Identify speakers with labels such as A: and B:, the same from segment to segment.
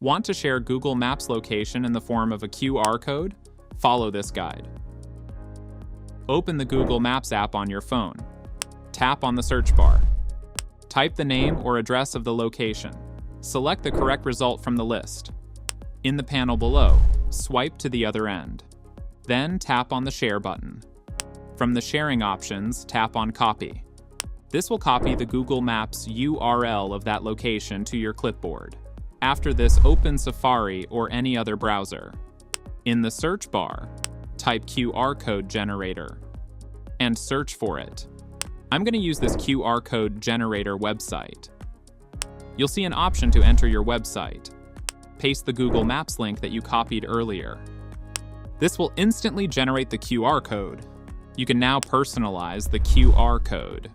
A: Want to share Google Maps location in the form of a QR code? Follow this guide. Open the Google Maps app on your phone. Tap on the search bar. Type the name or address of the location. Select the correct result from the list. In the panel below, swipe to the other end. Then tap on the Share button. From the sharing options, tap on Copy. This will copy the Google Maps URL of that location to your clipboard. After this, open Safari or any other browser. In the search bar, type QR code generator and search for it. I'm going to use this QR code generator website. You'll see an option to enter your website. Paste the Google Maps link that you copied earlier. This will instantly generate the QR code. You can now personalize the QR code.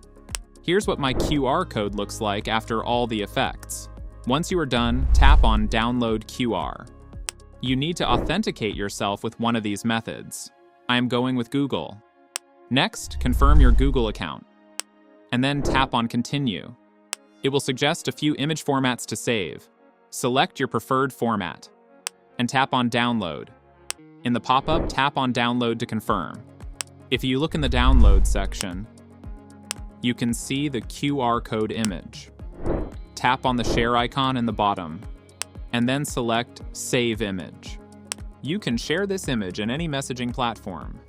A: Here's what my QR code looks like after all the effects. Once you are done, tap on Download QR. You need to authenticate yourself with one of these methods. I am going with Google. Next, confirm your Google account, and then tap on Continue. It will suggest a few image formats to save. Select your preferred format, and tap on Download. In the pop-up, tap on Download to confirm. If you look in the Download section, you can see the QR code image. Tap on the share icon in the bottom, and then select Save Image. You can share this image in any messaging platform.